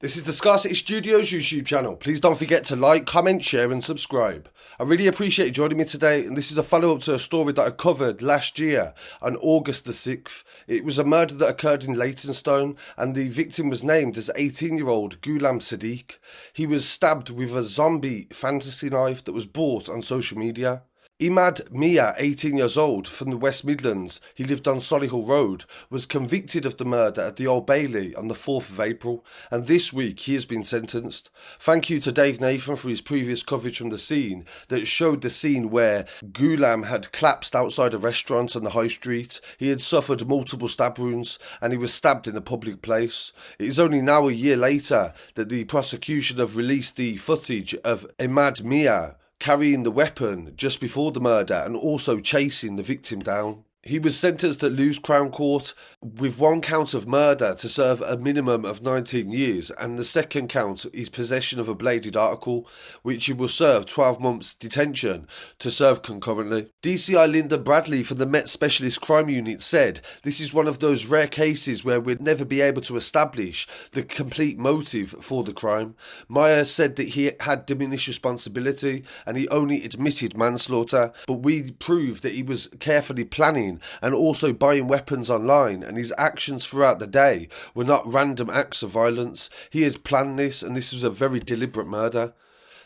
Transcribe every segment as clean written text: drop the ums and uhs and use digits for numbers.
This is the Scarcity Studios YouTube channel. Please don't forget to like, comment, share and subscribe. I really appreciate you joining me today, and this is a follow-up to a story that I covered last year on August the 6th. It was a murder that occurred in Leytonstone, and the victim was named as 18-year-old Ghulam Sadiq. He was stabbed with a zombie fantasy knife that was bought on social media. Emadh Miah, 18 years old, from the West Midlands, he lived on Solihull Road, was convicted of the murder at the Old Bailey on the 4th of April, and this week he has been sentenced. Thank you to Dave Nathan for his previous coverage from the scene that showed the scene where Ghulam had collapsed outside a restaurant on the high street. He had suffered multiple stab wounds and he was stabbed in a public place. It is only now a year later that the prosecution have released the footage of Emadh Miah carrying the weapon just before the murder and also chasing the victim down. He was sentenced at Lewes Crown Court with one count of murder to serve a minimum of 19 years, and the second count is possession of a bladed article, which he will serve 12 months detention to serve concurrently. DCI Linda Bradley from the Met Specialist Crime Unit said this is one of those rare cases where we'd never be able to establish the complete motive for the crime. Miah said that he had diminished responsibility and he only admitted manslaughter, but we proved that he was carefully planning and also buying weapons online, and his actions throughout the day were not random acts of violence. He had planned this, and this was a very deliberate murder.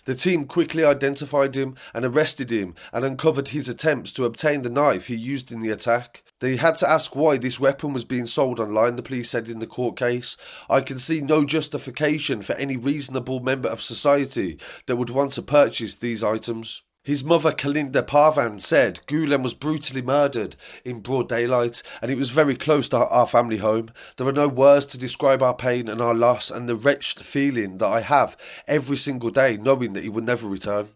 The team quickly identified him and arrested him and uncovered his attempts to obtain the knife he used in the attack. They had to ask why this weapon was being sold online, the police said in the court case. I can see no justification for any reasonable member of society that would want to purchase these items. His mother, Kalinda Parvan, said Ghulam was brutally murdered in broad daylight and it was very close to our family home. There are no words to describe our pain and our loss and the wretched feeling that I have every single day knowing that he will never return.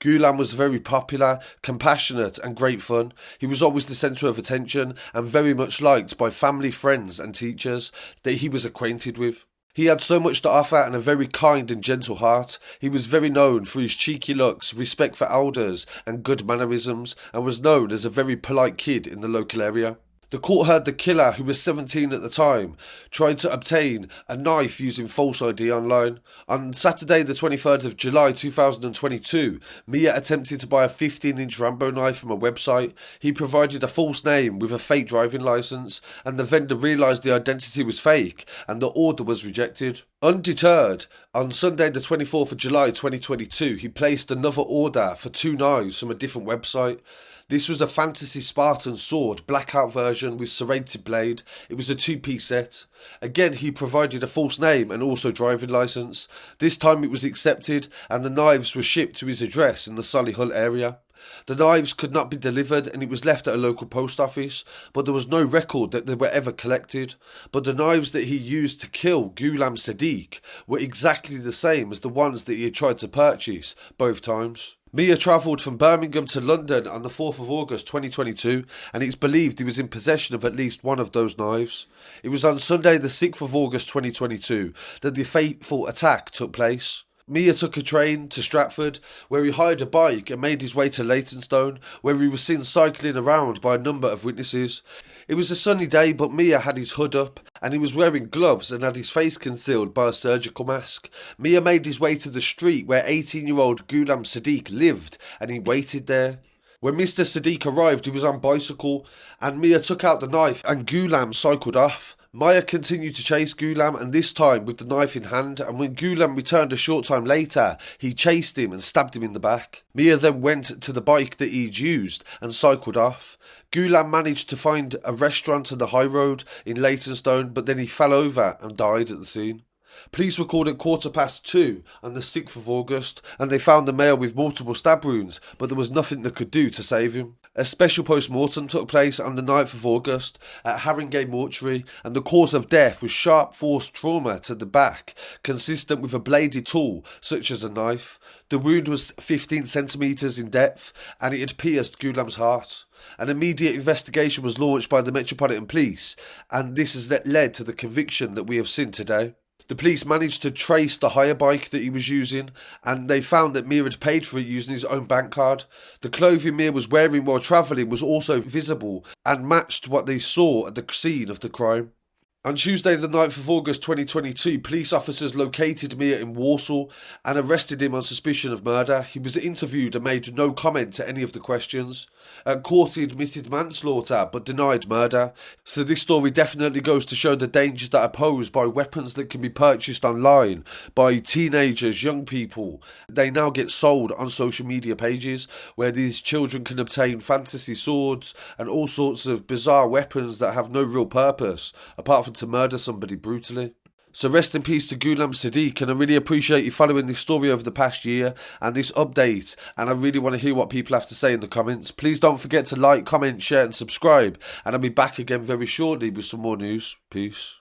Ghulam was very popular, compassionate and great fun. He was always the centre of attention and very much liked by family, friends and teachers that he was acquainted with. He had so much to offer and a very kind and gentle heart. He was very known for his cheeky looks, respect for elders and good mannerisms, and was known as a very polite kid in the local area. The court heard the killer, who was 17 at the time, tried to obtain a knife using false ID online. On Saturday the 23rd of July 2022, Miah attempted to buy a 15-inch Rambo knife from a website. He provided a false name with a fake driving licence, and the vendor realised the identity was fake and the order was rejected. Undeterred, on Sunday the 24th of July 2022, he placed another order for 2 knives from a different website. This was a fantasy Spartan sword, blackout version with serrated blade. It was a 2-piece set. Again, he provided a false name and also driving licence. This time it was accepted and the knives were shipped to his address in the Solihull area. The knives could not be delivered and it was left at a local post office, but there was no record that they were ever collected. But the knives that he used to kill Ghulam Sadiq were exactly the same as the ones that he had tried to purchase both times. Miah travelled from Birmingham to London on the 4th of August 2022 and it's believed he was in possession of at least one of those knives. It was on Sunday the 6th of August 2022 that the fateful attack took place. Miah took a train to Stratford, where he hired a bike and made his way to Leytonstone, where he was seen cycling around by a number of witnesses. It was a sunny day, but Miah had his hood up and he was wearing gloves and had his face concealed by a surgical mask. Miah made his way to the street where 18-year-old Ghulam Sadiq lived and he waited there. When Mr. Sadiq arrived, he was on bicycle and Miah took out the knife and Ghulam cycled off. Miah continued to chase Ghulam, and this time with the knife in hand, and when Ghulam returned a short time later, he chased him and stabbed him in the back. Miah then went to the bike that he'd used and cycled off. Ghulam managed to find a restaurant on the high road in Leytonstone, but then he fell over and died at the scene. Police were called at 2:15 on the 6th of August and they found the male with multiple stab wounds, but there was nothing they could do to save him. A special post-mortem took place on the 9th of August at Haringey Mortuary and the cause of death was sharp force trauma to the back, consistent with a bladed tool such as a knife. The wound was 15 centimetres in depth and it had pierced Ghulam's heart. An immediate investigation was launched by the Metropolitan Police and this has led to the conviction that we have seen today. The police managed to trace the hire bike that he was using and they found that Miah had paid for it using his own bank card. The clothing Miah was wearing while travelling was also visible and matched what they saw at the scene of the crime. On Tuesday, the 9th of August 2022, police officers located Miah in Walsall and arrested him on suspicion of murder. He was interviewed and made no comment to any of the questions. At court, he admitted manslaughter but denied murder. So this story definitely goes to show the dangers that are posed by weapons that can be purchased online by teenagers, young people. They now get sold on social media pages where these children can obtain fantasy swords and all sorts of bizarre weapons that have no real purpose apart from to murder somebody brutally. So rest in peace to Ghulam Sadiq, and I really appreciate you following this story over the past year and this update, and I really want to hear what people have to say in the comments. Please don't forget to like, comment, share and subscribe, and I'll be back again very shortly with some more news. Peace.